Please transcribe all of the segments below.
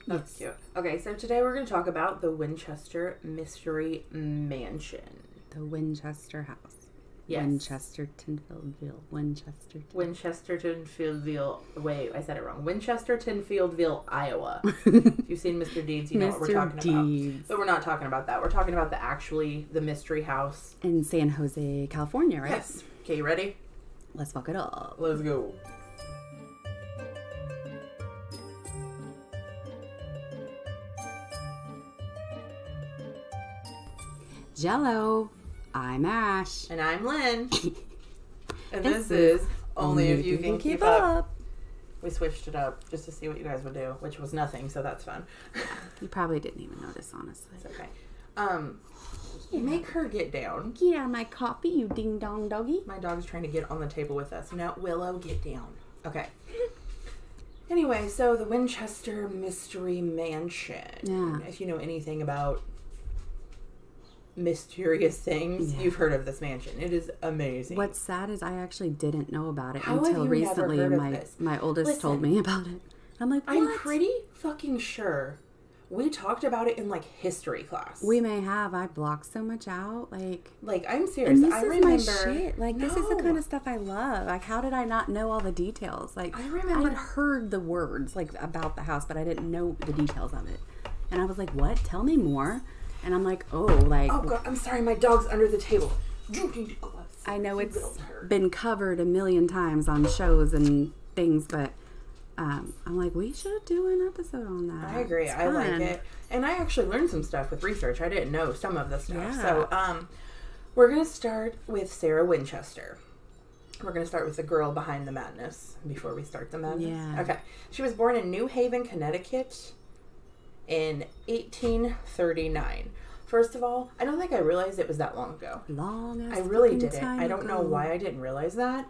That's cute. Okay, so today we're going to talk about the Winchester Mystery Mansion. The Winchester House. Yes. Winchestertonville. Winchestertonville. Wait, I said it wrong. Winchestertonfieldville, Iowa. If you've seen Mr. Deeds, you know what we're talking about. But we're not talking about that. We're talking about the mystery house. In San Jose, California, right? Yes. Okay, you ready? Let's fuck it up. Let's go. Jello. I'm Ash. And I'm Lynn. And this is Only If You Can Keep Up. We switched it up just to see what you guys would do, which was nothing, so that's fun. You probably didn't even notice, honestly. It's okay. Make her get down. Get out of my coffee, you ding-dong doggy. My dog's trying to get on the table with us. No, Willow, get down. Okay. Anyway, so the Winchester Mystery Mansion. Yeah. If you know anything about mysterious things, you've heard of this mansion. It is amazing. What's sad is I actually didn't know about it How have until you recently, never heard and of this? my oldest Listen, told me about it. I'm like, what? I'm pretty fucking sure we talked about it in like history class. We may have. I blocked so much out, like I'm serious. And this I is remember my shit. Like, this is the kind of stuff I love. Like, how did I not know all the details? Like, I remember I had heard the words like about the house, but I didn't know the details of it. And I was like, what? Tell me more. And I'm like, oh God, I'm sorry, my dog's under the table. You need gloves. I know it's been covered a million times on shows and things, but I'm like, we should do an episode on that. I agree. I like it. And I actually learned some stuff with research. I didn't know some of the stuff. Yeah. So we're going to start with Sarah Winchester. We're going to start with the girl behind the madness before we start the madness. Yeah. Okay. She was born in New Haven, Connecticut in 1839. First of all, I don't think I realized it was that long ago. I really didn't. I don't know why I didn't realize that.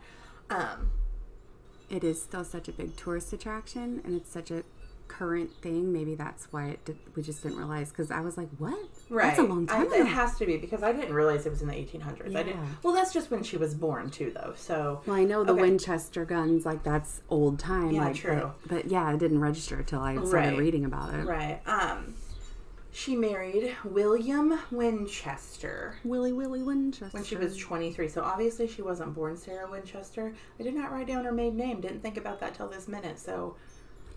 It is still such a big tourist attraction, and it's such a current thing. Maybe that's why we just didn't realize, because I was like, what? Right. That's a long time ago. It has to be, because I didn't realize it was in the 1800s. Yeah. I didn't. Well, that's just when she was born, too, though. So. Well, I know the Winchester guns, like, that's old time. Yeah, like, true. But yeah, it didn't register until I started reading about it. Right. She married William Winchester. Willie Winchester. When she was 23. So obviously she wasn't born Sarah Winchester. I did not write down her maiden name. Didn't think about that till this minute. So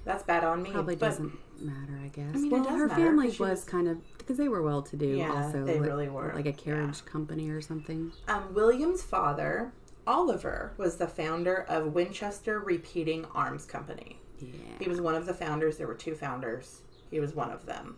that's bad on me. Probably doesn't matter, I guess. I mean, well, it does her matter, family was kind of, because they were well-to-do. Yeah, also. they really were. Like a carriage company or something. William's father, Oliver, was the founder of Winchester Repeating Arms Company. Yeah. He was one of the founders. There were two founders. He was one of them.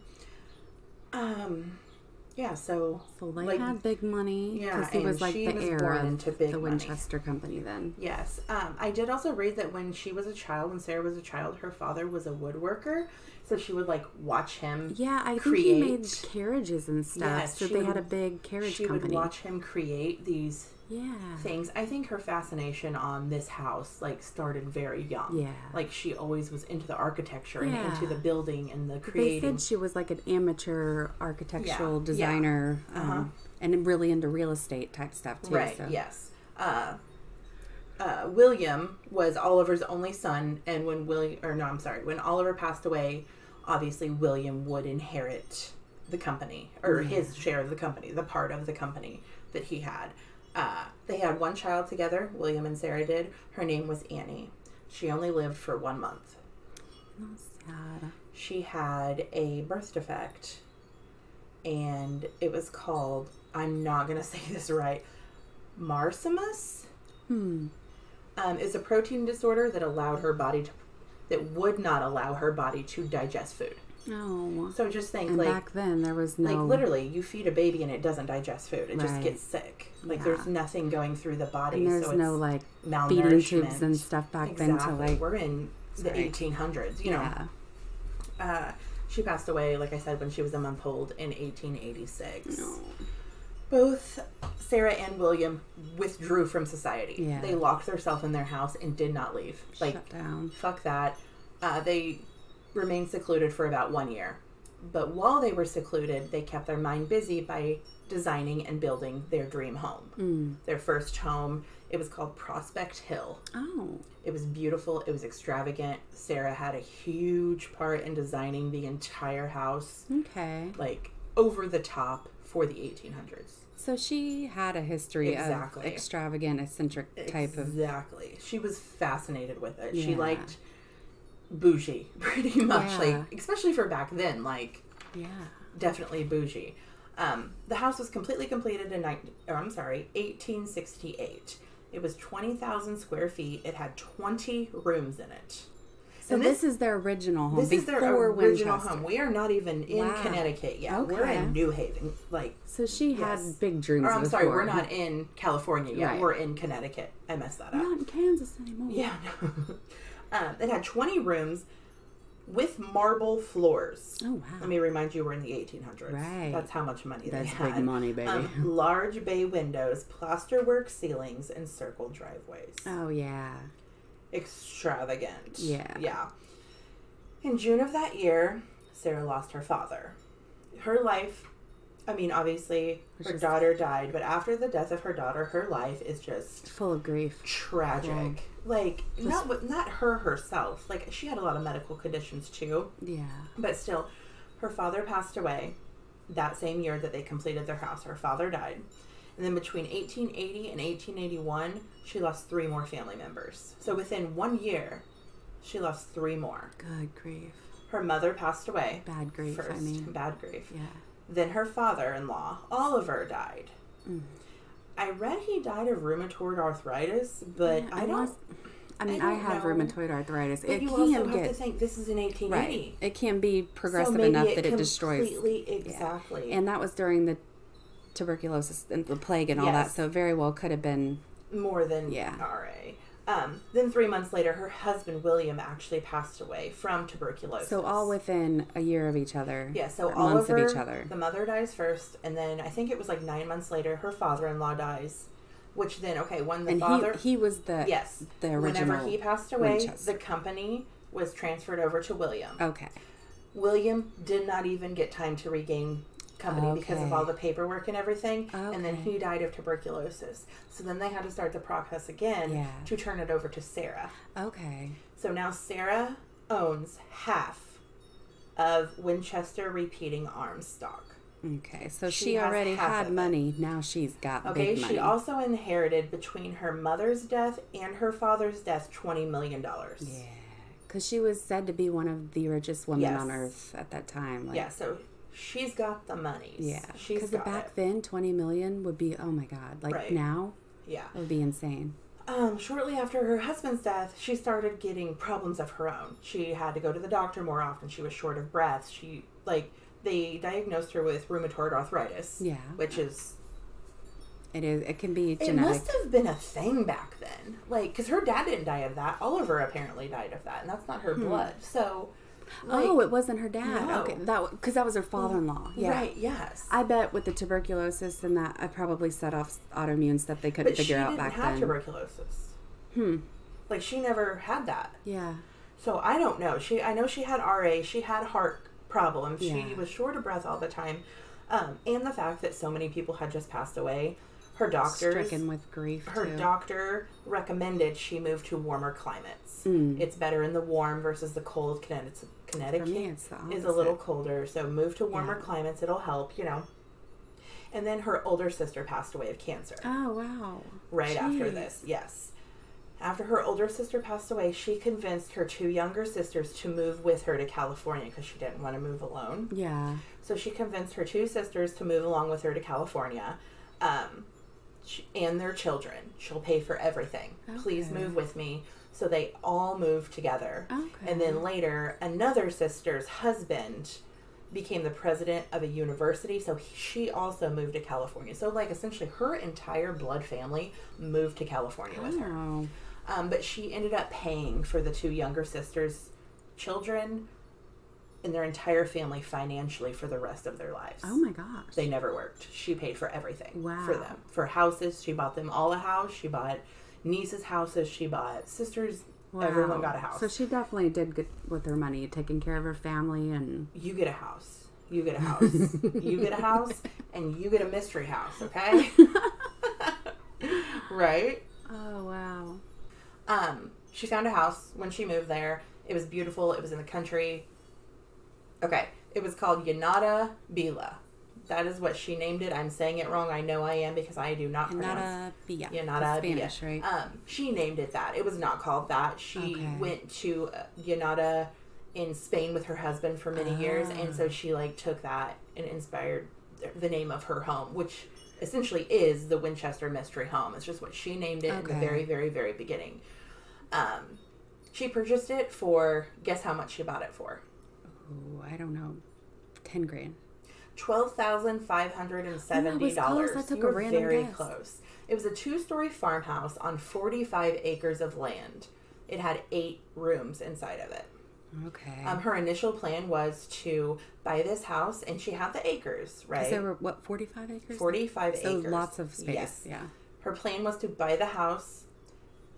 So they had big money. Yeah, he was like the heir of the Winchester Company then. Yes. I did also read that when she was a child, when Sarah was a child, her father was a woodworker. So she would like watch him. Yeah, I think he made carriages and stuff. Yes, so they had a big carriage company. She would watch him create these things. I think her fascination on this house like started very young. Yeah. Like she always was into the architecture and into the building and the creating. They said she was like an amateur architectural designer and really into real estate type stuff too. Right, so. yes. William was Oliver's only son, and when Oliver passed away, obviously William would inherit the company, or his share of the company, the part of the company that he had. They had one child together, William and Sarah did. Her name was Annie. She only lived for 1 month. That's sad. She had a birth defect, and it was called, I'm not going to say this right, marsimus? It's a protein disorder that would not allow her body to digest food. Oh. So just think, back then there was no... Like, literally, you feed a baby and it doesn't digest food. It just gets sick. Like, there's nothing going through the body. And there's so no, like, feeding tubes and stuff back then to, like... We're in the 1800s, you know. She passed away, like I said, when she was a month old in 1886. No. Both Sarah and William withdrew from society. Yeah. They locked themselves in their house and did not leave. Shut down. Fuck that. They remained secluded for about 1 year. But while they were secluded, they kept their mind busy by designing and building their dream home. Their first home It was called Prospect Hill. Oh. It was beautiful. It was extravagant. Sarah had a huge part in designing the entire house. Okay. Like, over the top for the 1800s. So she had a history of extravagant, eccentric type of... Exactly. She was fascinated with it. Yeah. She liked bougie, pretty much. Yeah. Like, especially for back then, like, Yeah. definitely bougie. The house was completely completed in 1868. It was 20,000 square feet. It had 20 rooms in it. So this is their original home. This is their original home. We are not even in Connecticut yet. Okay. We're in New Haven. Like, so she had big dreams. Or I'm sorry, we're not in California yet. Right. We're in Connecticut. I messed that up. We're not in Kansas anymore. Yeah. It had 20 rooms with marble floors. Oh, wow. Let me remind you, we're in the 1800s. Right. That's how much money they had. That's big money, baby. Large bay windows, plasterwork ceilings, and circle driveways. Oh, yeah. Extravagant. Yeah. Yeah. In June of that year, Sarah lost her father. Her life, I mean, obviously, her daughter died, but after the death of her daughter, her life is just... full of grief. Tragic. Yeah. Like, not her herself. Like, she had a lot of medical conditions, too. Yeah. But still, her father passed away that same year that they completed their house. Her father died. And then between 1880 and 1881, she lost 3 more family members. So within 1 year, she lost 3 more. Good grief. Her mother passed away. Bad grief, first. I mean. Bad grief. Yeah. Then her father-in-law, Oliver, died. Mm. I read he died of rheumatoid arthritis, but yeah, I don't... I have rheumatoid arthritis. But it you also have to think this is in 1880. Right. It can be progressive enough that it destroys. Exactly. Yeah. And that was during the tuberculosis and the plague and all that, so it very well could have been more than RA. Then 3 months later, her husband William actually passed away from tuberculosis. So all within a year of each other. Yeah. So months Oliver, of each other. The mother dies first, and then I think it was like 9 months later, her father-in-law dies. Which then, when the father... he was the original. Whenever he passed away, Winchester. the company was transferred over to William. Okay. William did not even get time to regain company because of all the paperwork and everything. Okay. And then he died of tuberculosis. So then they had to start the process again to turn it over to Sarah. Okay. So now Sarah owns half of Winchester Repeating Arms stock. Okay, so she already had money. Now she's got big money. She also inherited between her mother's death and her father's death $20 million. Yeah, because she was said to be one of the richest women on earth at that time. So she's got the money. Yeah, because back then, 20 million would be, oh my God. Like now, it would be insane. Shortly after her husband's death, she started getting problems of her own. She had to go to the doctor more often. She was short of breath. They diagnosed her with rheumatoid arthritis. Yeah. Which is... It can be genetic. It must have been a thing back then. Because her dad didn't die of that. Oliver apparently died of that, and that's not her blood. So... it wasn't her dad. No. Okay, because that was her father-in-law. Yeah. Right, yes. I bet with the tuberculosis and that, I probably set off autoimmune stuff they couldn't figure out back then. But she didn't have tuberculosis. She never had that. Yeah. So I don't know. I know she had RA. She had heart problems. She was short of breath all the time. And the fact that so many people had just passed away. Her doctor... Stricken with grief, Her doctor recommended she move to warmer climates. It's better in the warm versus the cold. Connecticut For me, it's the opposite. Is a little colder. So move to warmer climates. It'll help, And then her older sister passed away of cancer. Oh, wow. Right after this, yes. After her older sister passed away, she convinced her 2 younger sisters to move with her to California because she didn't want to move alone. Yeah. So she convinced her 2 sisters to move along with her to California, and their children. She'll pay for everything. Okay. Please move with me. So they all moved together. Okay. And then later, another sister's husband became the president of a university, so she also moved to California. So, essentially, her entire blood family moved to California with her. But she ended up paying for the 2 younger sisters' children and their entire family financially for the rest of their lives. Oh, my gosh. They never worked. She paid for everything for them. For houses, she bought them all a house. She bought nieces' houses. She bought sisters' Wow. Everyone got a house. So she definitely did good with her money, taking care of her family and... You get a house. You get a house. You get a house, and you get a mystery house, okay? Right? Oh, wow. She found a house when she moved there. It was beautiful. It was in the country. Okay. It was called Yanada Bila. That is what she named it. I'm saying it wrong. I know I am because I do not pronounce Yanada Spanish, right? She named it that. It was not called that. She went to Yanada in Spain with her husband for many years, and so she like took that and inspired the name of her home, which essentially is the Winchester Mystery Home. It's just what she named it in the very, very, very beginning. She purchased it for, guess how much she bought it for? Oh, I don't know. 10 grand. $12,570. Close. I took a random very guess. close. It was a 2-story farmhouse on 45 acres of land. It had 8 rooms inside of it. Okay. Her initial plan was to buy this house, and she had the acres, right? There were, 45 acres? 45 acres. So lots of space, yes. yeah. Her plan was to buy the house,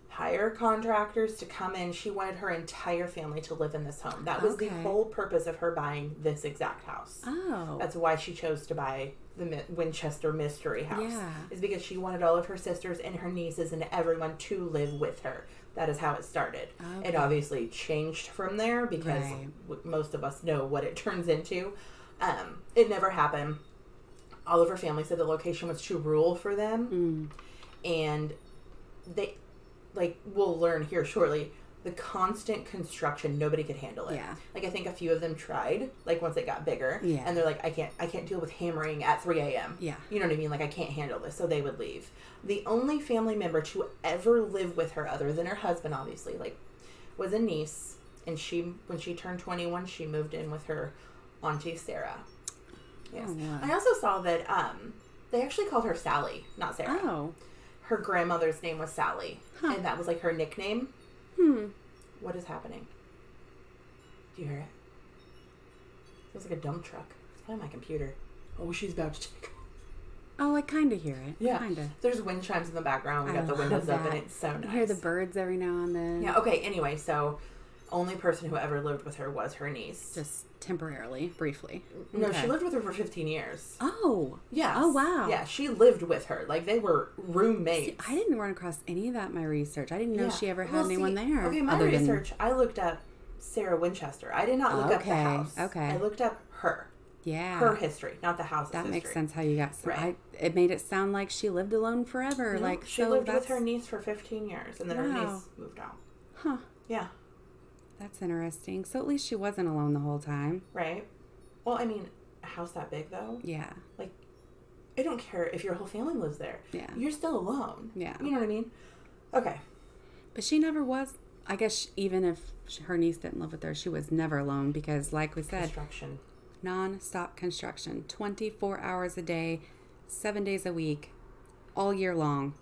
hire contractors to come in. She wanted her entire family to live in this home. That was the whole purpose of her buying this exact house. Oh. That's why she chose to buy the Winchester Mystery House. Yeah. Is because she wanted all of her sisters and her nieces and everyone to live with her. That is how it started. Okay. It obviously changed from there because most of us know what it turns into. It never happened. All of her family said the location was too rural for them. And they, like we'll learn here shortly, the constant construction, nobody could handle it. Yeah. Like I think a few of them tried, like once it got bigger. Yeah. And they're like, I can't deal with hammering at 3 a.m. Yeah. You know what I mean? Like I can't handle this. So they would leave. The only family member to ever live with her, other than her husband, obviously, like, was a niece. And when she turned 21, she moved in with her Auntie Sarah. Yes. Oh, wow. I also saw that they actually called her Sally, not Sarah. Oh. Her grandmother's name was Sally. And that was like her nickname. What is happening? Do you hear it? It was like a dump truck. It's probably my computer. Oh, she's about to take off. Oh, I kind of hear it. Yeah. Kind of. There's wind chimes in the background. We got the windows up and it's so nice. I hear the birds every now and then. Yeah, okay. Anyway, so only person who ever lived with her was her niece. Just temporarily, briefly. No, she lived with her for 15 years. Oh. Yeah. Oh, wow. Yeah, she lived with her. Like, they were roommates. See, I didn't run across any of that in my research. I didn't know she ever had anyone there. Okay, my research, I looked up Sarah Winchester. I did not look up the house. Okay. I looked up her. Yeah. Her history, not the house's history. That makes sense how you got... it made it sound like she lived alone forever. No, like she lived with her niece for 15 years, and then her niece moved out. Huh. Yeah. That's interesting. So at least she wasn't alone the whole time. Right. Well, I mean, a house that big, though? Yeah. Like, I don't care if your whole family lives there. Yeah. You're still alone. Yeah. You know what I mean? Okay. But she never was... I guess even if her niece didn't live with her, she was never alone because, like we said... Construction. Non-stop construction. 24 hours a day, 7 days a week, all year long.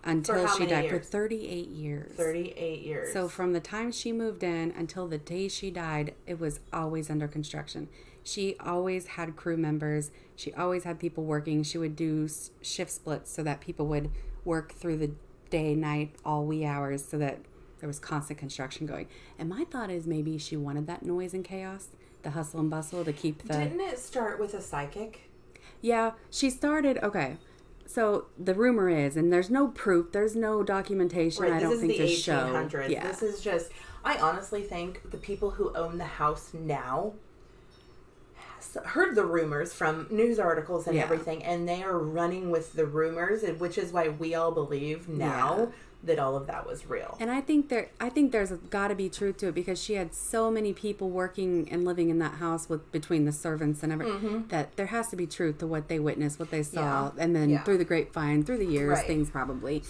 Until she died. For 38 years. 38 years. So from the time she moved in until the day she died, it was always under construction. She always had crew members. She always had people working. She would do shift splits so that people would work through the day, night, all wee hours so that there was constant construction going. And my thought is maybe she wanted that noise and chaos, the hustle and bustle to keep the... Didn't it start with a psychic? Yeah, she started... Okay. So the rumor is, and there's no proof, there's no documentation, I don't think, to show. This is the 1800s. Yeah. This is just, I honestly think the people who own the house now heard the rumors from news articles and everything, and they are running with the rumors, which is why we all believe now that all of that was real. And I think there's got to be truth to it because she had so many people working and living in that house between the servants and everything that there has to be truth to what they witnessed, what they saw, and then through the grapevine, through the years, things probably.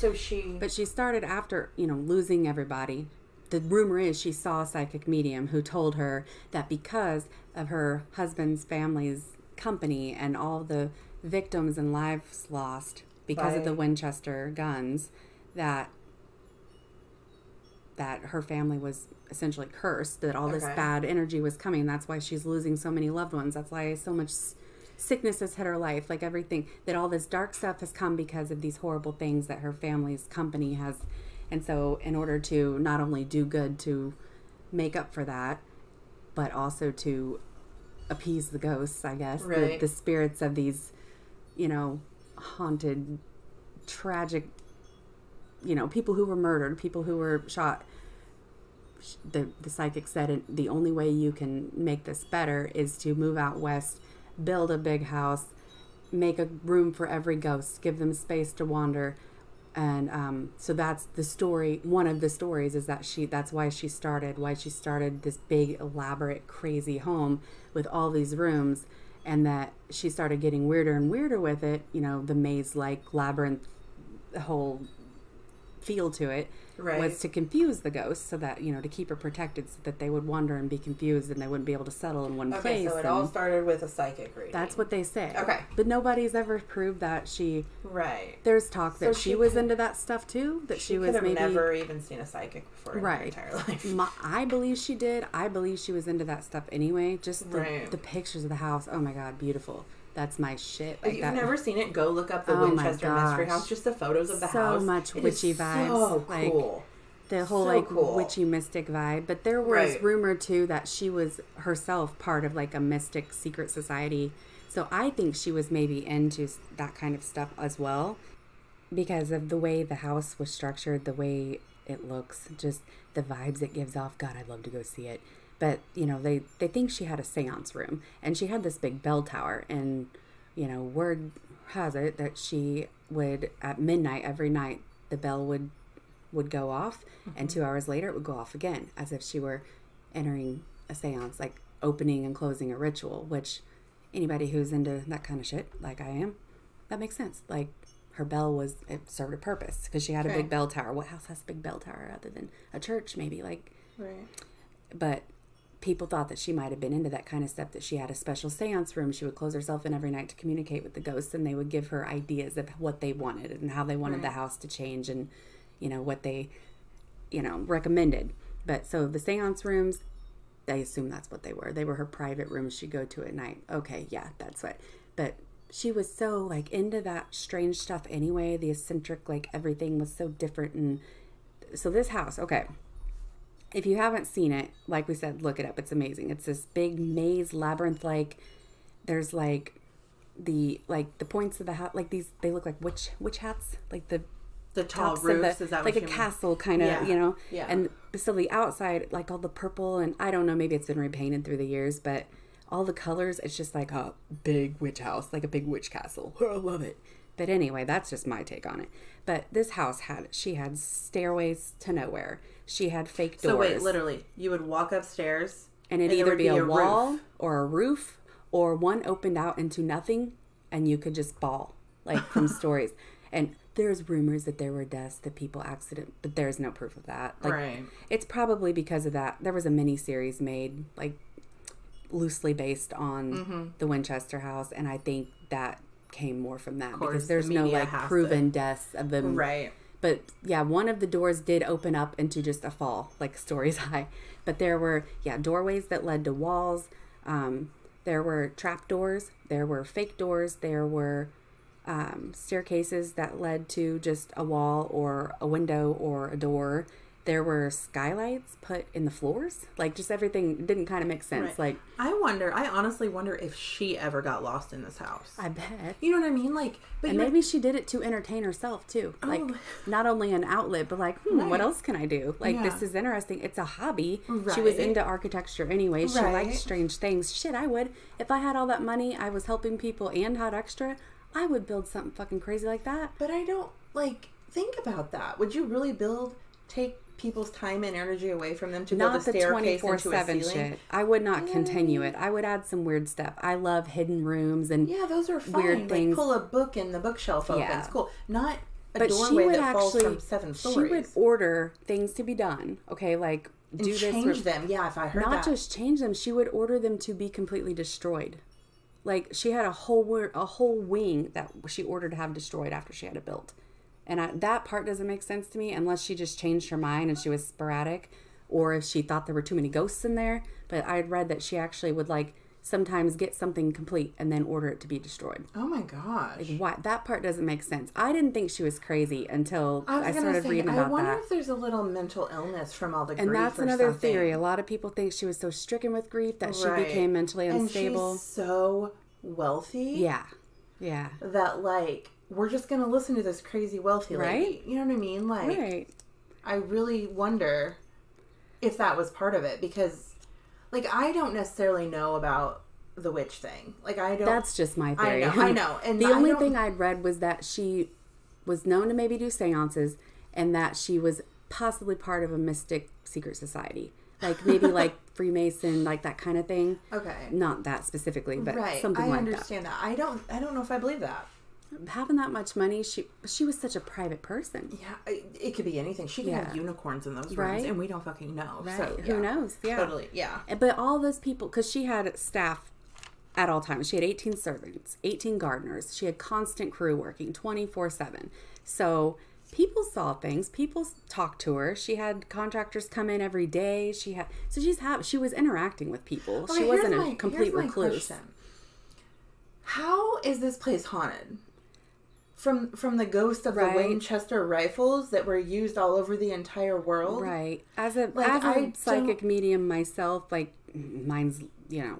But she started after, losing everybody. The rumor is she saw a psychic medium who told her that because of her husband's family's company and all the victims and lives lost because of the Winchester guns, that her family was essentially cursed, that all this bad energy was coming. That's why she's losing so many loved ones. That's why so much sickness has hit her life, like everything, that all this dark stuff has come because of these horrible things that her family's company has. And so in order to not only do good to make up for that, but also to appease the ghosts, I guess, the spirits of these, haunted, tragic people who were murdered, people who were shot. The psychic said the only way you can make this better is to move out west, build a big house, make a room for every ghost, give them space to wander. And so that's the story. One of the stories is that that's why she started this big, elaborate, crazy home with all these rooms, and that she started getting weirder and weirder with it, the maze-like labyrinth, the whole feel to it, was to confuse the ghosts, so that, to keep her protected, so that they would wander and be confused and they wouldn't be able to settle in one place. So it all started with a psychic reading. That's what they say. Okay. But nobody's ever proved that she... Right. There's talk that she was into that stuff too, that she was maybe... never even seen a psychic before in her entire life. I believe she did. I believe she was into that stuff anyway. Just the pictures of the house. Oh my God, beautiful. That's my shit. If you've never seen it, go look up the Winchester Mystery House. Just the photos of the house. So much witchy vibes. So cool. The whole witchy mystic vibe. But there was rumor too that she was herself part of a mystic secret society. So I think she was maybe into that kind of stuff as well, because of the way the house was structured, the way it looks, just the vibes it gives off. God, I'd love to go see it. But, they think she had a seance room, and she had this big bell tower, and, word has it that she would, at midnight every night, the bell would go off, and 2 hours later it would go off again, as if she were entering a seance, like opening and closing a ritual, which anybody who's into that kind of shit, like I am, that makes sense. Like, her bell it served a purpose, because she had a big bell tower. What house has a big bell tower other than a church, maybe? But people thought that she might have been into that kind of stuff, that she had a special seance room. She would close herself in every night to communicate with the ghosts, and they would give her ideas of what they wanted and how they wanted the house to change, and, what they, recommended. But so the seance rooms, I assume that's what they were. They were her private rooms she'd go to at night. Okay, yeah, that's what. But she was so, into that strange stuff anyway. The eccentric, everything was so different. And so this house, okay. If you haven't seen it, like we said, look it up. It's amazing. It's this big maze labyrinth. There's the points of the house, they look like witch hats, the tall roofs. Is that what a castle kind of, Yeah. And so the outside, all the purple, and I don't know, maybe it's been repainted through the years, but all the colors, it's just like a big witch house, like a big witch castle. I love it. But anyway, that's just my take on it. But this house had stairways to nowhere. She had fake doors. So wait, literally, you would walk upstairs, and it'd either be a wall or a roof, or one opened out into nothing, and you could just bawl, from stories. And there's rumors that there were deaths, that people but there's no proof of that. It's probably because of that. There was a mini-series made, loosely based on the Winchester house, and I think that came more from that, because there's no proven deaths of them. Right. But yeah, one of the doors did open up into just a fall, stories high. But there were doorways that led to walls. There were trap doors. There were fake doors. There were staircases that led to just a wall or a window or a door. There were skylights put in the floors. Just everything didn't kind of make sense. Right. I honestly wonder if she ever got lost in this house. I bet. You know what I mean? And maybe she did it to entertain herself too. Not only an outlet, but what else can I do? This is interesting. It's a hobby. Right. She was into architecture anyway. She liked strange things. Shit, I would. If I had all that money, I was helping people and had extra, I would build something fucking crazy like that. But I don't, think about that. Would you really take people's time and energy away from them to build a staircase into a ceiling? Shit. I would not continue it. I would add some weird stuff. I love hidden rooms and those are fine. Weird things. Pull a book and the bookshelf opens. Cool. Not a doorway that falls from 7 stories. She would order things to be done. Okay, do this. Change them. Yeah, if I heard that. Not just change them. She would order them to be completely destroyed. She had a whole wing that she ordered to have destroyed after she had it built. And that part doesn't make sense to me unless she just changed her mind and she was sporadic, or if she thought there were too many ghosts in there. But I'd read that she actually would sometimes get something complete and then order it to be destroyed. Oh my gosh. Why? That part doesn't make sense. I didn't think she was crazy until I started reading about that. I wonder if there's a little mental illness from all the grief. And that's another theory. A lot of people think she was so stricken with grief that she became mentally unstable. And she's so wealthy. Yeah. Yeah. That we're just going to listen to this crazy wealthy lady. Right? You know what I mean? Like, right. I really wonder if that was part of it, because, like, I don't necessarily know about the witch thing. Like, I don't. That's just my theory. I know. And the only thing I'd read was that she was known to maybe do seances, and that she was possibly part of a mystic secret society. Like, maybe like Freemason, like that kind of thing. Okay. Not that specifically, but right. something like that. I understand that. I don't know if I believe that. Having that much money, she was such a private person. Yeah, it could be anything. She could have unicorns in those rooms, right? And we don't fucking know. Right. So, who knows? Yeah. Totally, yeah. But all those people, because she had staff at all times. She had 18 servants, 18 gardeners. She had constant crew working 24/7. So people saw things. People talked to her. She had contractors come in every day. She was interacting with people. Okay, she wasn't a complete recluse. Question. How is this place haunted? From the ghost of the Winchester rifles that were used all over the entire world? Right. As a psychic medium myself, like, mine's,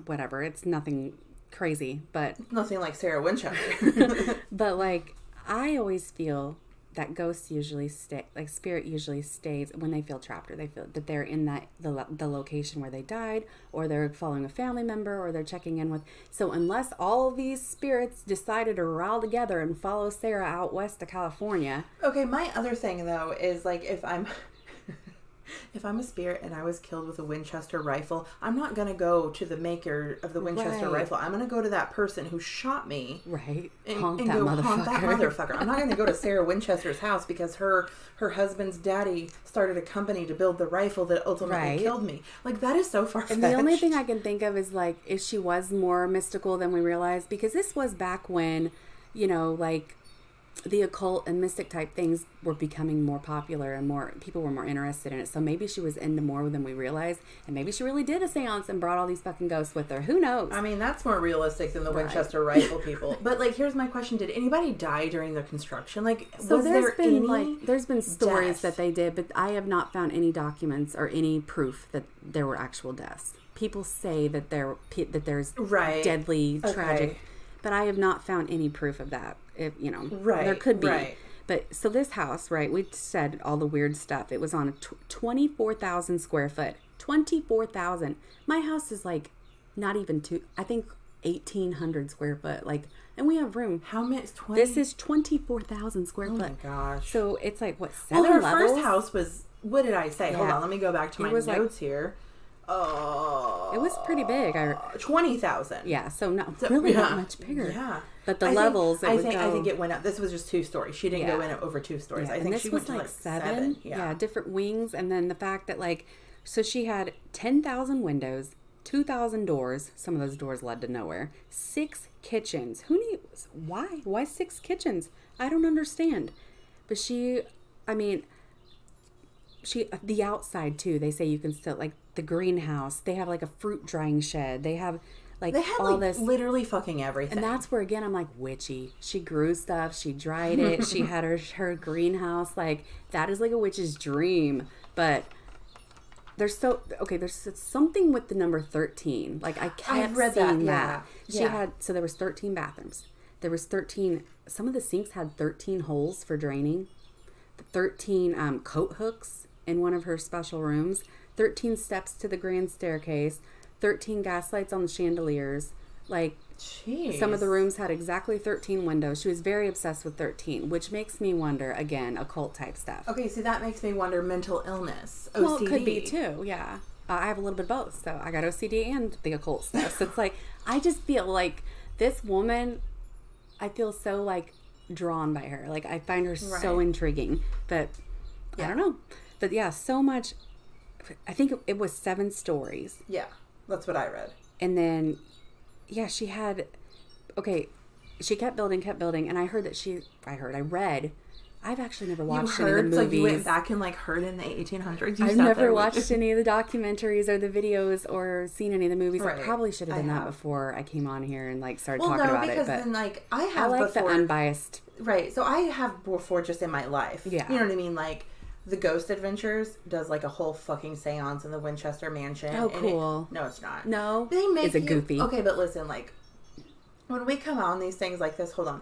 whatever. It's nothing crazy, but... Nothing like Sarah Winchester. But, like, I always feel that ghosts usually stay, like, spirit usually stays when they feel trapped, or they feel that they're in the location where they died, or they're following a family member, or they're checking in with... So unless all of these spirits decided to rile together and follow Sarah out west to California... Okay, my other thing, though, is, like, if I'm a spirit and I was killed with a Winchester rifle, I'm not going to go to the maker of the Winchester rifle. I'm going to go to that person who shot me. Right. And haunt that motherfucker. I'm not going to go to Sarah Winchester's house because her husband's daddy started a company to build the rifle that ultimately killed me. Like, that is so far-fetched. And the only thing I can think of is, like, if she was more mystical than we realized, because this was back when, like... the occult and mystic type things were becoming more popular and more people were more interested in it. So maybe she was into more than we realized, and maybe she really did a seance and brought all these fucking ghosts with her. Who knows? I mean, that's more realistic than the Winchester rifle people. But, like, here's my question: did anybody die during the construction? Like, so there's been stories that they did, but I have not found any documents or any proof that there were actual deaths. People say that there's deadly, tragic. But I have not found any proof of that. If there could be. Right. But so this house, we said all the weird stuff. It was on a 24,000 square foot. 24,000. My house is like not even I think 1,800 square foot. Like, and we have room. How many? This is 24,000 square foot. Oh my gosh. So it's like what? 7 her levels? First house was. What did I say? Yeah. Hold on. Let me go back to my notes here. It was pretty big. 20,000. Yeah, so not much bigger. Yeah, but the levels. I think it went up. This was just 2 stories. She didn't go in over 2 stories. Yeah. I think this she was went like to 7. Yeah, different wings, and then the fact that so she had 10,000 windows, 2,000 doors. Some of those doors led to nowhere. 6 kitchens. Who needs? Why? Why 6 kitchens? I don't understand. But the outside too. They say you can still the greenhouse. They have a fruit drying shed. They have all this literally fucking everything. And that's where again I'm witchy. She grew stuff. She dried it. She had her greenhouse. That is a witch's dream. But there's something with the number 13. I kept seeing that. She had there was 13 bathrooms. There was 13. Some of the sinks had 13 holes for draining. 13 coat hooks in one of her special rooms. 13 steps to the grand staircase, 13 gas lights on the chandeliers. Jeez. Some of the rooms had exactly 13 windows. She was very obsessed with 13, which makes me wonder, again, occult type stuff. Okay, so that makes me wonder mental illness, OCD. Well, it could be too, yeah. I have a little bit of both, so I got OCD and the occult stuff. So it's I just feel like this woman, I feel so drawn by her. I find her so intriguing, but I don't know. But yeah, so much. I think it was 7 stories. Yeah, that's what I read. And then, she had, she kept building, and I read. I've actually never watched any of the movies. You went back and heard in the 1800s? I've never watched any of the documentaries or the videos or seen any of the movies. Right. I probably should have done that before I came on here and started talking about it. But then I have the unbiased. Right, so I have before just in my life. Yeah. You know what I mean? The Ghost Adventures does a whole fucking seance in the Winchester Mansion. Oh, cool. No, it's not. No? They make Is it goofy? Okay, but listen, when we come on these things like this, hold on.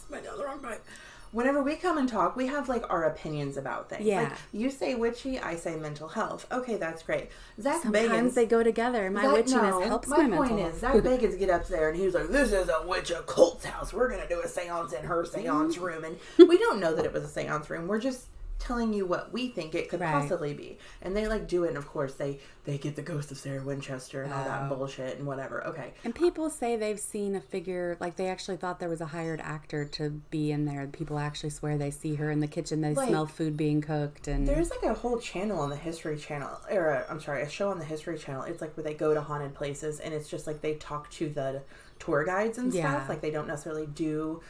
Went down the wrong pipe. Whenever we come and talk, we have, like, our opinions about things. Yeah. Like, you say witchy, I say mental health. Okay, that's great. Sometimes they go together. My witchiness helps my mental health. My point is, Zach Bagans get up there and he was like, this is a witch occult's house. We're going to do a seance in her seance room. And we don't know that it was a seance room. We're just telling you what we think it could possibly be. And they, like, do it, and of course they get the ghost of Sarah Winchester and all that bullshit and whatever. Okay. And people say they've seen a figure, like, they actually thought there was a hired actor to be in there. People actually swear they see her in the kitchen. They smell food being cooked. And there's, like, a whole channel on the History Channel, or a show on the History Channel. It's like where they go to haunted places, and it's just like they talk to the tour guides and stuff. Like, they don't necessarily do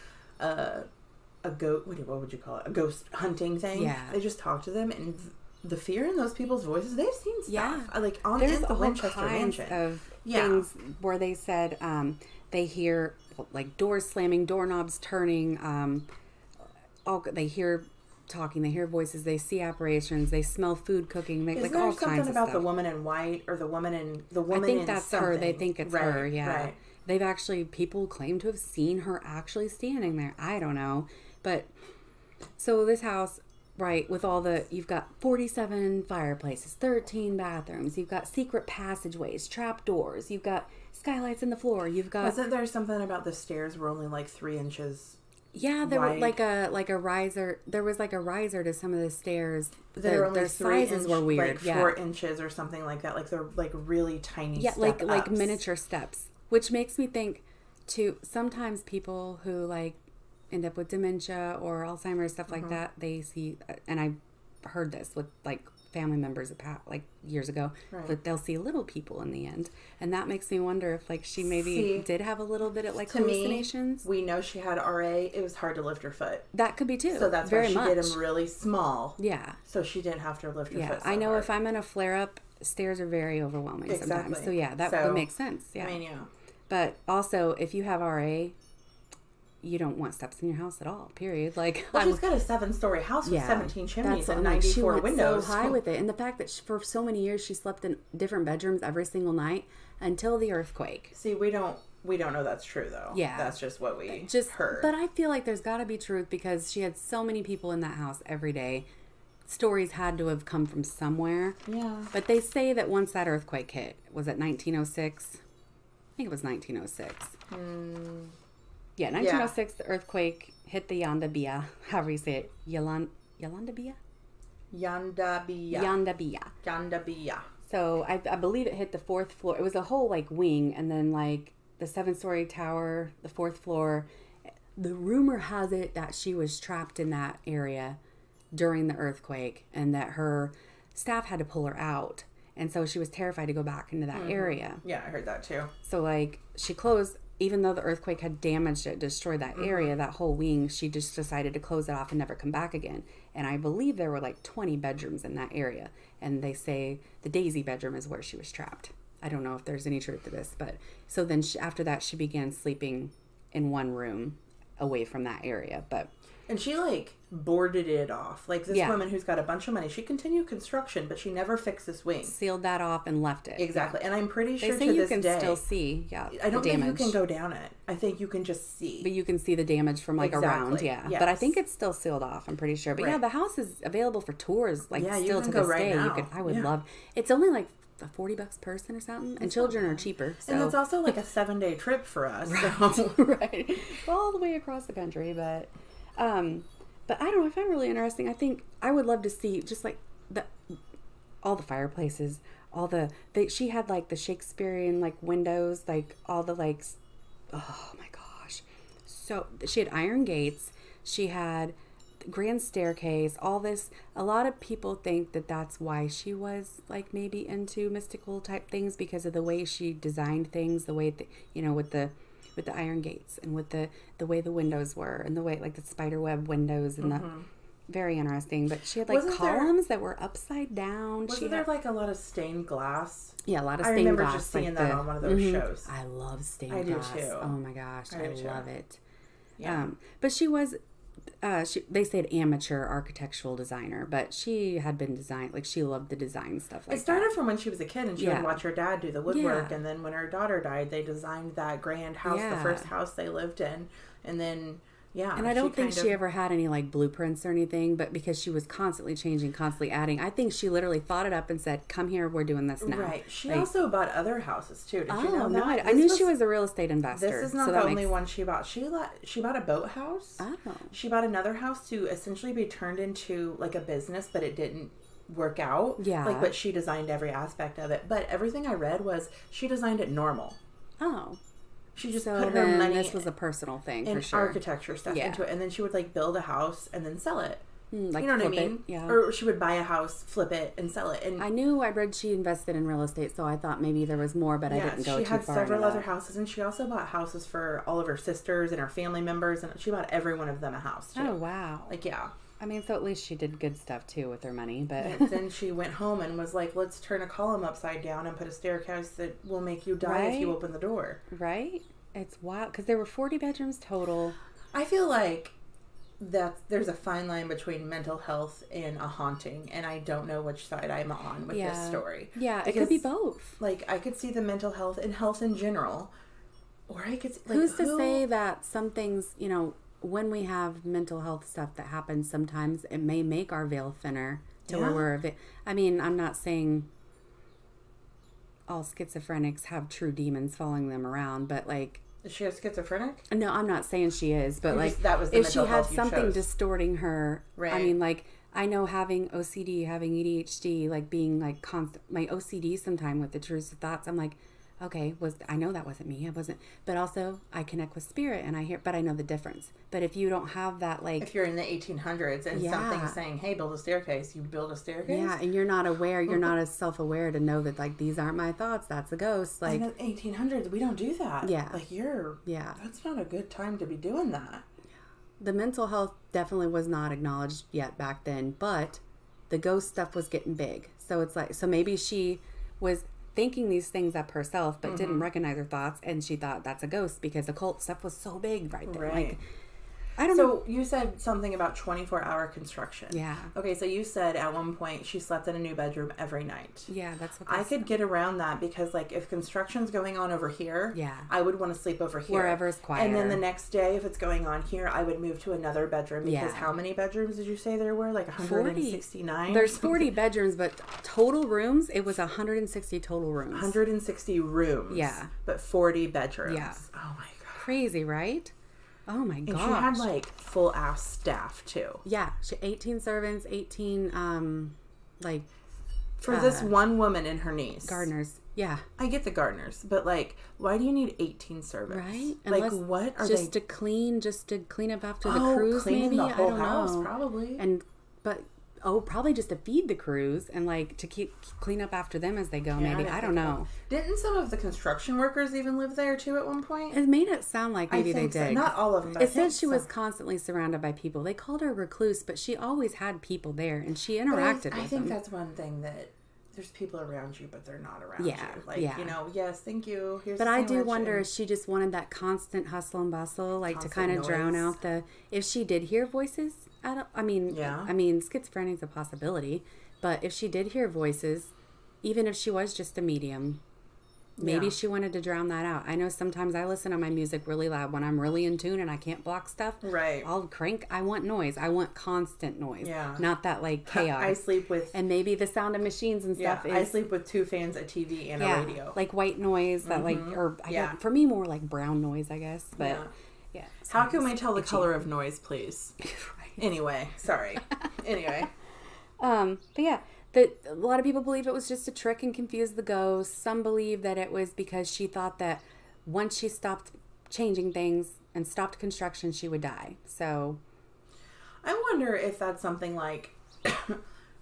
what would you call it? A ghost hunting thing. Yeah. They just talk to them, and the fear in those people's voices, they've seen stuff. Yeah. Like, there's the Winchester Mansion. Of things where they said they hear, like, doors slamming, doorknobs turning, they hear talking, they hear voices, they see apparitions, they smell food cooking, like, all kinds of stuff. Is there something about the woman in white, or the woman in I think that's something? Her. They think it's her, yeah. Right. They've actually, people claim to have seen her actually standing there. I don't know. But, so this house, right, with all you've got 47 fireplaces, 13 bathrooms, you've got secret passageways, trap doors, you've got skylights in the floor, you've got... Wasn't there something about the stairs were only like 3 inches Yeah, there was like a riser, there was like a riser to some of the stairs. Their sizes were weird. Like 4 inches or something like that. Like, they're like really tiny steps. Yeah, like miniature steps. Which makes me think, too, sometimes people who, like, end up with dementia or Alzheimer's, stuff like that, they see, and I've heard this with, like, family members like years ago, that they'll see little people in the end, and that makes me wonder if, like, she maybe did have a little bit of, like, hallucinations. We know she had RA. It was hard to lift her foot. That could be too. So that's why she did them really small. Yeah. So she didn't have to lift her foot. I know if I'm in a flare up, stairs are very overwhelming sometimes. So yeah, that would make sense. Yeah. I mean, yeah. But also, if you have RA, you don't want steps in your house at all, period. Like, well, she's got a 7-story house with 17 chimneys and 94 windows. So high with it. And the fact that for so many years she slept in different bedrooms every single night until the earthquake. See, we don't know that's true, though. Yeah. That's just what we heard. But I feel like there's got to be truth, because she had so many people in that house every day. Stories had to have come from somewhere. Yeah. But they say that once that earthquake hit, was it 1906? I think it was 1906. Yeah, 1906, the earthquake hit the Yandabia. However you say it. Yandabia? Yandabia. So I believe it hit the 4th floor. It was a whole, like, wing, and then, like, the 7-story tower, the 4th floor. The rumor has it that she was trapped in that area during the earthquake, and that her staff had to pull her out. And so she was terrified to go back into that area. Yeah, I heard that too. So, like, she closed, even though the earthquake had damaged it, destroyed that area, that whole wing, she just decided to close it off and never come back again. And I believe there were like 20 bedrooms in that area. And they say the Daisy bedroom is where she was trapped. I don't know if there's any truth to this, but so then after that, she began sleeping in one room away from that area. And she, like, boarded it off. Like, this woman who's got a bunch of money, she continued construction, but she never fixed this wing. Sealed that off and left it. Exactly. Yeah. And I'm pretty sure to this day, you can still see, I don't think you can go down it. I think you can just see. But you can see the damage from, like, around, Yes. But I think it's still sealed off, I'm pretty sure. But yeah, the house is available for tours, like, still to this day. Now. I would love. It's only, like, $40 a person or something, and children are cheaper. So. And it's also, like, a 7-day trip for us. Right. So. Right. All the way across the country, but I don't know, I find it really interesting. I think I would love to see just, like, all the fireplaces, she had, like, the Shakespearean, like, windows, like, all the, like, oh my gosh. So she had iron gates. She had grand staircase, all this. A lot of people think that that's why she was, like, maybe into mystical type things, because of the way she designed things, the way that, you know, with the iron gates, and with the way the windows were, and the way, like, the spider web windows, and the very interesting. But she had, like, columns that were upside down. Wasn't there, like, a lot of stained glass? Yeah, a lot of stained glass. I remember just seeing that on one of those shows. I love stained glass. I do too. Oh my gosh, I love it. Yeah. But she was, they said amateur architectural designer, but she had been she loved the design stuff like that. It started from when she was a kid, and she would watch her dad do the woodwork, and then when her daughter died, they designed that grand house, the first house they lived in, and then Yeah. And I don't think she ever had any like blueprints or anything, but because she was constantly changing, constantly adding, I think she literally thought it up and said, come here, we're doing this now. Right. She also bought other houses too. Did you know that? No, I knew she was a real estate investor. This is not the only one she bought. She bought a boathouse. Oh. She bought another house to essentially be turned into like a business, but it didn't work out. Yeah. Like, but she designed every aspect of it. But everything I read was she designed it normal. Oh. She just put her money. This was a personal thing for sure. Architecture stuff into it, and then she would like build a house and then sell it. Like, you know what I mean? Yeah. Or she would buy a house, flip it, and sell it. And I read she invested in real estate, so I thought maybe there was more, but I didn't go too far. She had several other houses, and she also bought houses for all of her sisters and her family members, and she bought every one of them a house too. Oh wow! Like yeah. I mean, so at least she did good stuff too with her money, but then she went home and was like, "Let's turn a column upside down and put a staircase that will make you die if you open the door." Right? It's wild because there were 40 bedrooms total. I feel like that there's a fine line between mental health and a haunting, and I don't know which side I'm on with this story. Yeah, because it could be both. Like, I could see the mental health and health in general, or I could see, like, who's to say that some things, when we have mental health stuff that happens, sometimes it may make our veil thinner to where we're I mean, I'm not saying all schizophrenics have true demons following them around, but like, is she a schizophrenic? No, I'm not saying she is, but like, that was the if she mental had health you something chose. distorting her, Right. I mean, like, I know having OCD, having ADHD, like being like constant, my OCD sometime with the intrusive thoughts, I'm like, okay, I know that wasn't me. I wasn't, but also I connect with spirit and but I know the difference. But if you don't have that, like, if you're in the 1800s and something's saying, hey, build a staircase, you build a staircase. Yeah. And you're not aware, you're not as self-aware to know that, like, these aren't my thoughts. That's a ghost. Like, in the 1800s, we don't do that. Yeah. Like, that's not a good time to be doing that. The mental health definitely was not acknowledged yet back then, but the ghost stuff was getting big. So it's like, so maybe she was thinking these things up herself, but didn't recognize her thoughts, and she thought that's a ghost because occult stuff was so big right there. Right. Like, I don't know. So you said something about 24-hour construction. Yeah. Okay, so you said at one point she slept in a new bedroom every night. Yeah, that's what I could get around that because, like, if construction's going on over here, I would want to sleep over here. Wherever's quieter. And then the next day, if it's going on here, I would move to another bedroom because how many bedrooms did you say there were? Like 169? 40. There's 40 bedrooms, but total rooms, it was 160 total rooms. 160 rooms. Yeah. But 40 bedrooms. Yeah. Oh, my God. Crazy, right? Oh my gosh. And she had like full ass staff too. Yeah, she 18 servants, 18 like for this one woman and her niece. Gardeners. Yeah. I get the gardeners, but like, why do you need 18 servants? Right? Like, what are just they? to clean up after the cruise, maybe. The whole I don't house, know. probably. Probably just to feed the crews and like to clean up after them as they go. Maybe I don't know. Didn't some of the construction workers even live there too at one point? It made it sound like maybe they did. So. Not all of them. But it said she was constantly surrounded by people. They called her recluse, but she always had people there and she interacted with them. I think that's one thing that there's people around you, but they're not around you. Like, yes, thank you. Here's but I do wonder if she just wanted that constant hustle and bustle, like to kind of drown out if she did hear voices. I mean, schizophrenia is a possibility, but if she did hear voices, even if she was just a medium, maybe she wanted to drown that out. I know sometimes I listen to my music really loud when I'm really in tune and I can't block stuff. Right. I'll crank. I want noise. I want constant noise. Yeah. Not that like chaos. I sleep with... And maybe the sound of machines and stuff is... I sleep with 2 fans, a TV, and a radio. Like white noise that for me more like brown noise, I guess. But yeah. How can we tell the color of noise, please? Anyway, sorry. Anyway. But yeah, a lot of people believe it was just a trick and confused the ghost. Some believe that it was because she thought that once she stopped changing things and stopped construction, she would die. So I wonder if that's something like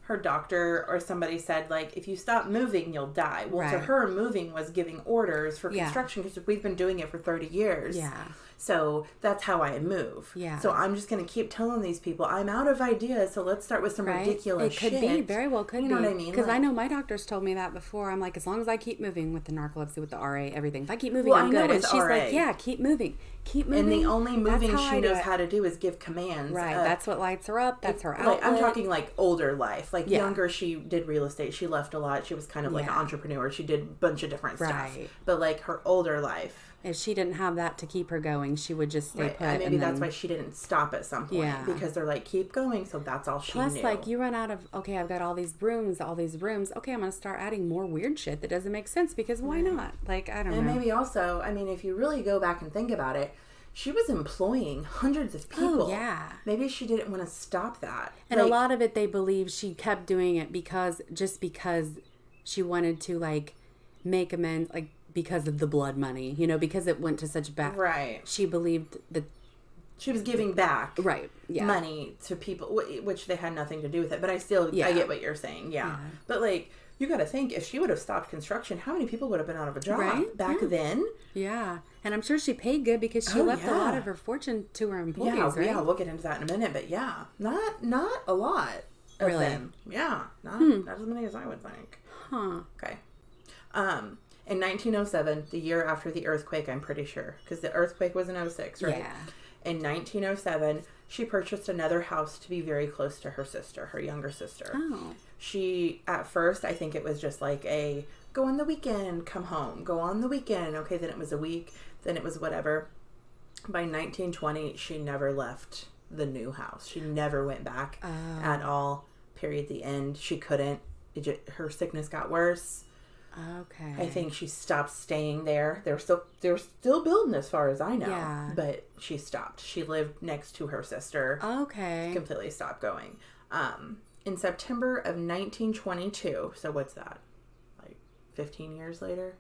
her doctor or somebody said, like, if you stop moving, you'll die. Well, to her, moving was giving orders for construction because we've been doing it for 30 years. Yeah. So that's how I move. Yeah. So I'm just going to keep telling these people, I'm out of ideas, so let's start with some ridiculous shit. It could be, very well could be. You know what I mean? Because I know my doctor's told me that before. I'm like, as long as I keep moving with the narcolepsy, with the RA, everything. If I keep moving, I'm good. And she's like, yeah, keep moving. Keep moving. And the only moving she knows how to do is give commands. Right. That's what lights her up. That's her outlet. I'm talking like older life. Like, younger, she did real estate. She left a lot. She was kind of like an entrepreneur. She did a bunch of different stuff. But, like, her older life... If she didn't have that to keep her going, she would just stay put. And maybe that's why she didn't stop at some point. Yeah. Because they're like, keep going. So that's all she knew. Plus, like, you run out of, okay, I've got all these rooms. Okay, I'm going to start adding more weird shit that doesn't make sense because why not? Like, I don't know. And maybe also, I mean, if you really go back and think about it, she was employing hundreds of people. Oh, yeah. Maybe she didn't want to stop that. And a lot of it, they believe she kept doing it because she wanted to, like, make amends, like, because of the blood money, you know, because it went to such bad. Right. She believed that she was giving back money to people, which they had nothing to do with it. But I get what you're saying. Yeah. But, like, you got to think, if she would have stopped construction, how many people would have been out of a job back then? Yeah. And I'm sure she paid good because she left a lot of her fortune to her employees, right? Yeah, we'll get into that in a minute. But, yeah, not a lot of them. Yeah. Not as many as I would think. Huh. Okay. In 1907, the year after the earthquake, I'm pretty sure, because the earthquake was in 06, right? Yeah. In 1907, she purchased another house to be very close to her sister, her younger sister. Oh. She, at first, I think it was just like a, go on the weekend, come home. Go on the weekend. Okay, then it was a week. Then it was whatever. By 1920, she never left the new house. She never went back at all. Period. The end. She couldn't. Her sickness got worse. Okay. I think she stopped staying there. They were still building, as far as I know. Yeah. But she stopped. She lived next to her sister. Okay. Completely stopped going. In September of 1922, so what's that? Like 15 years later?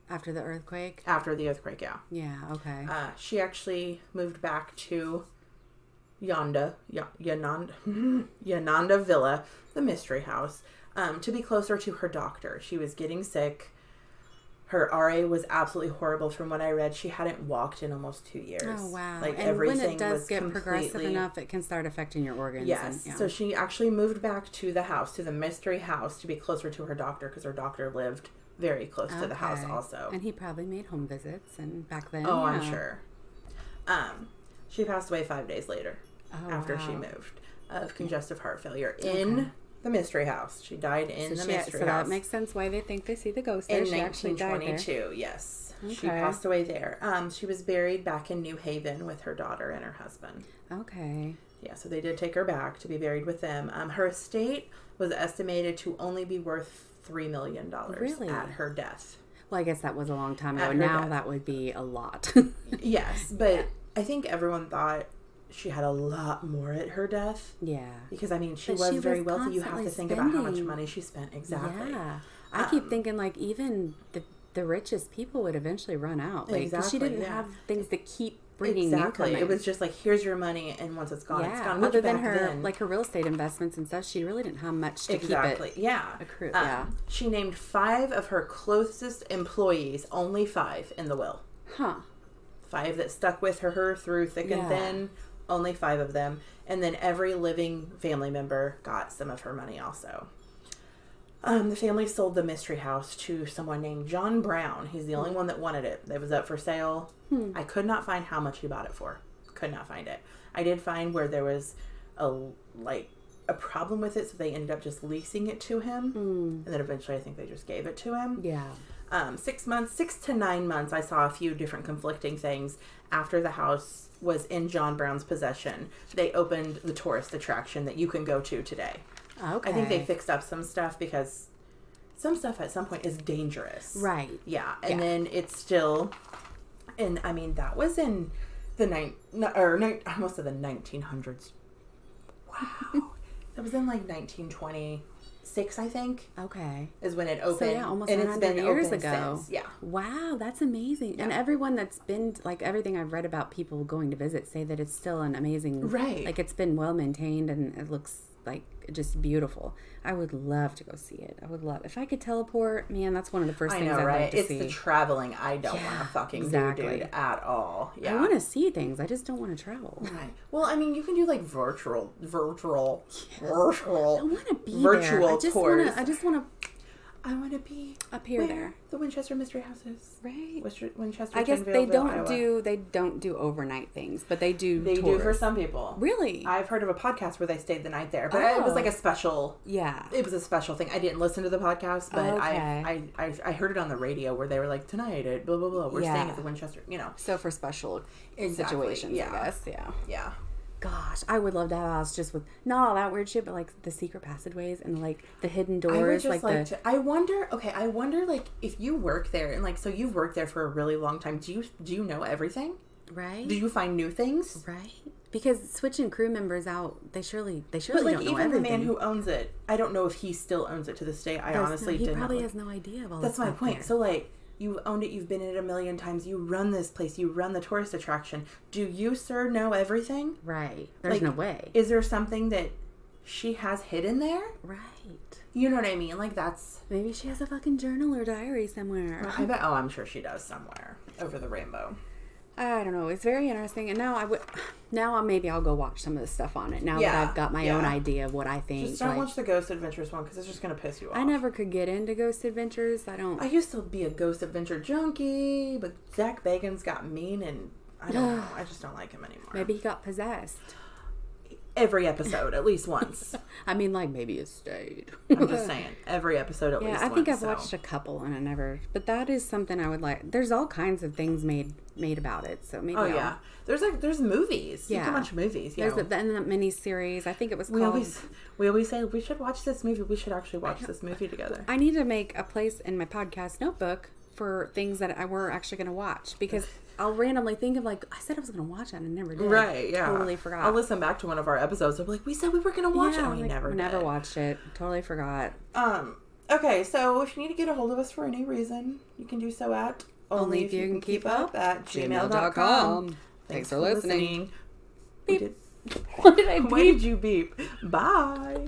After the earthquake? After the earthquake, yeah. Yeah, okay. She actually moved back to Yananda Villa, the mystery house, to be closer to her doctor. She was getting sick. Her RA was absolutely horrible. From what I read, she hadn't walked in almost 2 years. Oh, wow. Like, and everything when it does was get progressive enough, it can start affecting your organs. Yes. So she actually moved back to the house, to the mystery house, to be closer to her doctor, because her doctor lived very close to the house also. And he probably made home visits, and back then, I'm sure. She passed away 5 days later after she moved of congestive heart failure in the mystery house. She died in the mystery house. So that makes sense why they think they see the ghost there. In 1922, yes. Okay. She passed away there. She was buried back in New Haven with her daughter and her husband. Okay. Yeah, so they did take her back to be buried with them. Her estate was estimated to only be worth $3 million at her death. Well, I guess that was a long time ago. Now that would be a lot. Yes, but I think everyone thought she had a lot more at her death. Yeah. Because, I mean, she was very wealthy. You have to think about how much money she spent. Exactly. Yeah. I keep thinking, like, even the richest people would eventually run out. Like, exactly. She didn't have things to keep bringing income. It was just like, here's your money, and once it's gone, it's gone. Other than her, like, her real estate investments and stuff, she really didn't have much to keep it. Accrue. She named 5 of her closest employees, only 5 in the will. Huh. 5 that stuck with her through thick and thin. Only 5 of them. And then every living family member got some of her money also. The family sold the mystery house to someone named John Brown. He's the only one that wanted it. It was up for sale. I could not find how much he bought it for. Could not find it. I did find where there was a problem with it, so they ended up just leasing it to him. And then eventually I think they just gave it to him. Yeah. 6 to 9 months, I saw a few different conflicting things after the house was in John Brown's possession. They opened the tourist attraction that you can go to today. Okay. I think they fixed up some stuff because some stuff at some point is dangerous. Right. Yeah. And then it's still, and I mean, that was in the almost the 1900s. Wow. That was in like 1926, I think. Okay. Is when it opened. So almost and 100 years ago. Since. Yeah. Wow, that's amazing. Yeah. And everyone that's been, like, everything I've read about people going to visit say that it's still an amazing, like, it's been well maintained and it looks like just beautiful. I would love to go see it. I would love, if I could teleport, man, that's one of the first things I'd like to see. It's the traveling I don't want to fucking do, dude, at all. Yeah. I want to see things. I just don't want to travel. Right. Well, I mean, you can do like virtual. I want to be virtual tours. I just want to. I want to be up here there. The Winchester Mystery Houses. Right. Winchester. I guess they don't do overnight things, but they do They tours. do for some people. Really? I've heard of a podcast where they stayed the night there, but it was like a special. Yeah. It was a special thing. I didn't listen to the podcast, but okay. I heard it on the radio where they were like, tonight at blah blah blah, we're staying at the Winchester. You know. So for special situations, I guess. Yeah. Yeah. Gosh, I would love to have a house just with not all that weird shit, but like the secret passageways and like the hidden doors. I wonder like if you work there and like, so you've worked there for a really long time. Do you know everything? Right. Do you find new things? Right. Because switching crew members out, they surely but like don't know even everything. the man who owns it, I don't know if he still owns it to this day. I honestly didn't. He probably has no idea of all That's this. That's my point. There. So like, you've owned it, you've been in it a million times, you run this place, you run the tourist attraction. Do you, sir, know everything? Right. There's no way. Is there something that she has hidden there? Right. You know what I mean? Like, that's... Maybe she has a fucking journal or diary somewhere. I bet. Oh, I'm sure she does somewhere over the rainbow. I don't know. It's very interesting. And now maybe I'll go watch some of the stuff on it. Now that I've got my own idea of what I think. Just don't watch the Ghost Adventures one because it's just going to piss you off. I never could get into Ghost Adventures. I used to be a Ghost Adventure junkie, but Zach Bagans got mean and I don't know. I just don't like him anymore. Maybe he got possessed. Every episode, at least once. I mean, like, maybe it stayed. I'm just saying. Every episode, at least once. Yeah, I think I've watched a couple, and I never... But that is something I would like. There's all kinds of things made about it, so maybe There's movies. Yeah. You can watch movies, yeah. There's the mini-series. I think it was we called... We always say, we should watch this movie. We should actually watch this movie together. I need to make a place in my podcast notebook for things that we're actually going to watch, because... I'll randomly think of, like, I said I was going to watch it and I never did. Right, yeah. Totally forgot. I'll listen back to one of our episodes. I'll be like, we said we were going to watch it. And we never watched it. Totally forgot. Okay, so if you need to get a hold of us for any reason, you can do so at onlyifyoucankeepup at gmail.com. Thanks for listening. Beep. What did I beep? Why did you beep? Bye.